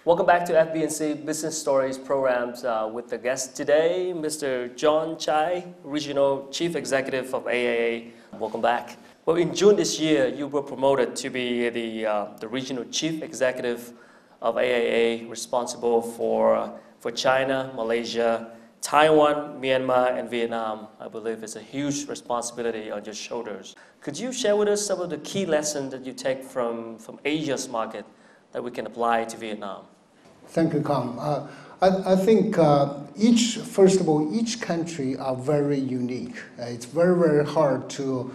Welcome back to FB&C Business Stories programs with the guest today, Mr. John Chai, Regional Chief Executive of AIA. Welcome back. Well, in June this year, you were promoted to be the Regional Chief Executive of AIA, responsible for China, Malaysia, Taiwan, Myanmar, and Vietnam. I believe it's a huge responsibility on your shoulders. Could you share with us some of the key lessons that you take from Asia's market that we can apply to Vietnam? Thank you, Kang. I think first of all, each country are very unique. It's very, very hard to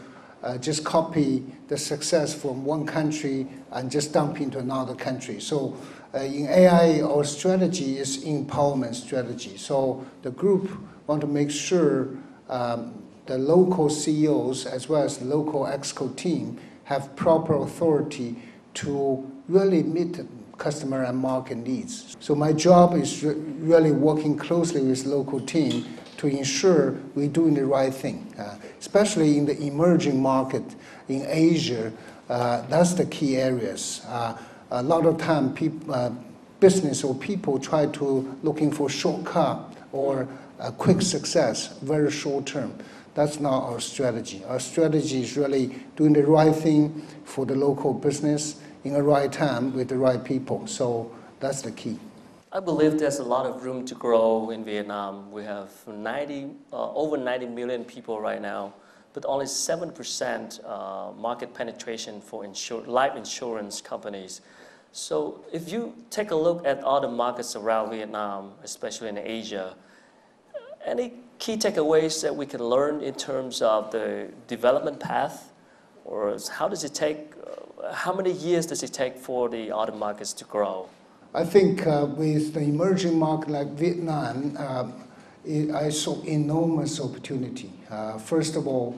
just copy the success from one country and just dump into another country. So in AI, our strategy is empowerment strategy. So the group want to make sure the local CEOs as well as the local ExCo team have proper authority to really meet customer and market needs. So my job is really working closely with local team to ensure we're doing the right thing, especially in the emerging market in Asia. That's the key areas. A lot of time, business or people try to looking for shortcut or a quick success, very short term. That's not our strategy. Our strategy is really doing the right thing for the local business in the right time with the right people. So that's the key. I believe there's a lot of room to grow in Vietnam. We have over 90 million people right now, but only 7% market penetration for life insurance companies. So if you take a look at other markets around Vietnam, especially in Asia, any key takeaways that we can learn in terms of the development path? Or how many years does it take for the other markets to grow? I think with the emerging market like Vietnam, I saw enormous opportunity. First of all,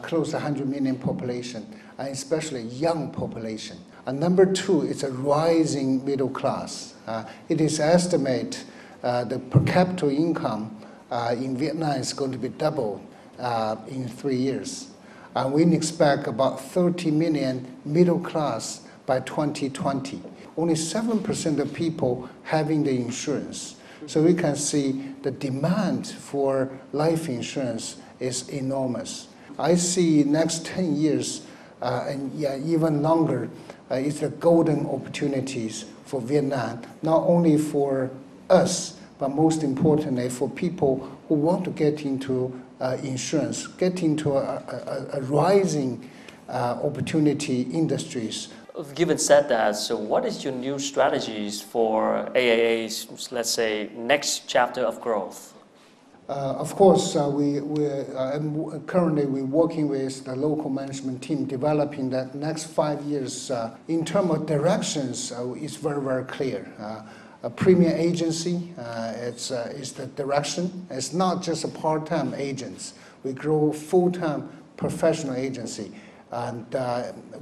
close to 100 million population, and especially young population. And number two, it's a rising middle class. It is estimated the per capita income in Vietnam is going to be doubled in 3 years. And we expect about 30 million middle class by 2020. Only 7% of people having the insurance. So we can see the demand for life insurance is enormous. I see next 10 years and even longer, it's the golden opportunities for Vietnam, not only for us, but most importantly for people who want to get into insurance, get into a rising opportunity industries. Given said that, so what is your new strategies for AIA's, let's say, next chapter of growth? Of course, currently we're working with the local management team developing the next 5 years. In terms of directions, it's very, very clear. A premier agency is the direction. It's not just a part-time agents. We grow full-time professional agency. And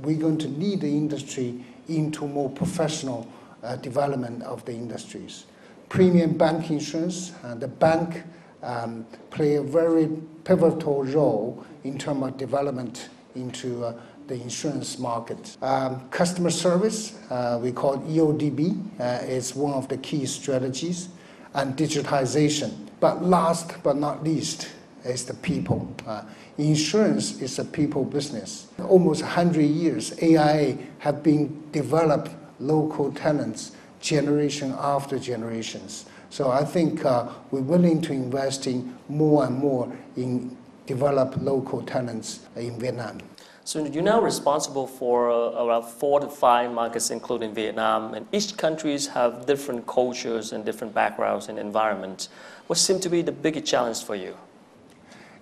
we're going to lead the industry into more professional development of the industries. Premium bank insurance, the bank play a very pivotal role in terms of development into the insurance market. Customer service, we call it EODB, is one of the key strategies, and digitization. But last but not least is the people. Insurance is a people business. Almost 100 years, AIA have been developed local talents generation after generations. So I think we're willing to invest in more and more in develop local talents in Vietnam. So you're now responsible for around 4 to 5 markets, including Vietnam, and each countries have different cultures and different backgrounds and environments. What seems to be the biggest challenge for you?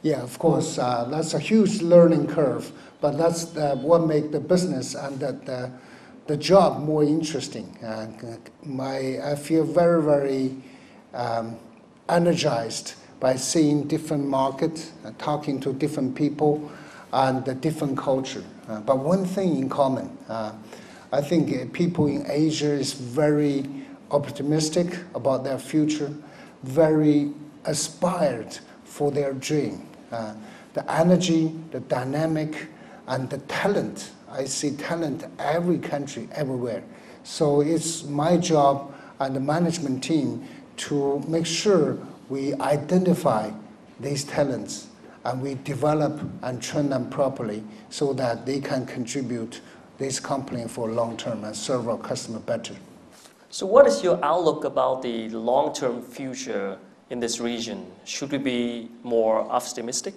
Yeah, of course, that's a huge learning curve, but that's what makes the business and the job more interesting. I feel very, very energized by seeing different markets, talking to different people, and the different culture. But one thing in common, I think people in Asia is very optimistic about their future, very aspired for their dream. The energy, the dynamic, and the talent. I see talent every country, everywhere. So it's my job and the management team to make sure we identify these talents and we develop and train them properly so that they can contribute this company for long term and serve our customer better. So what is your outlook about the long-term future in this region? Should we be more optimistic?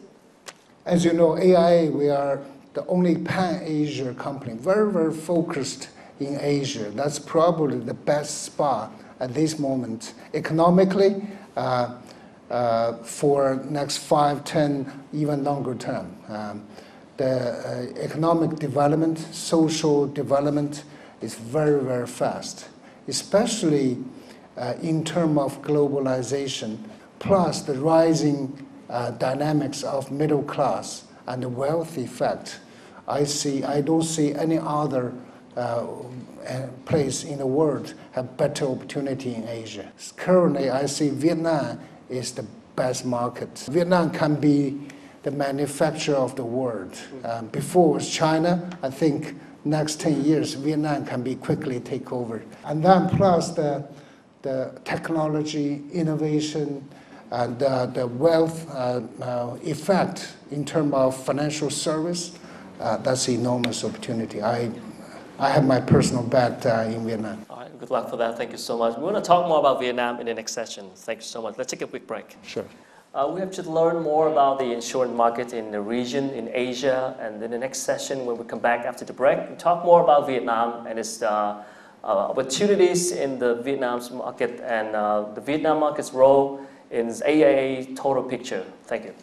As you know, AIA, we are the only pan-Asia company, very, very focused in Asia. That's probably the best spot at this moment economically for next 5, 10, even longer term. The economic development, social development is very, very fast, especially in terms of globalization, plus the rising dynamics of middle class and the wealth effect. I don't see any other place in the world have better opportunity in Asia. Currently, I see Vietnam is the best market. Vietnam can be the manufacturer of the world. Before it was China, I think next 10 years, Vietnam can be quickly take over. And then plus the technology, innovation, and the wealth effect in terms of financial service, that's enormous opportunity. I have my personal bet in Vietnam. All right, good luck for that. Thank you so much. We want to talk more about Vietnam in the next session. Thank you so much. Let's take a quick break. Sure. We have to learn more about the insurance market in the region, in Asia, and in the next session, when we come back after the break, we talk more about Vietnam and its opportunities in the Vietnam's market and the Vietnam market's role in AIA total picture. Thank you.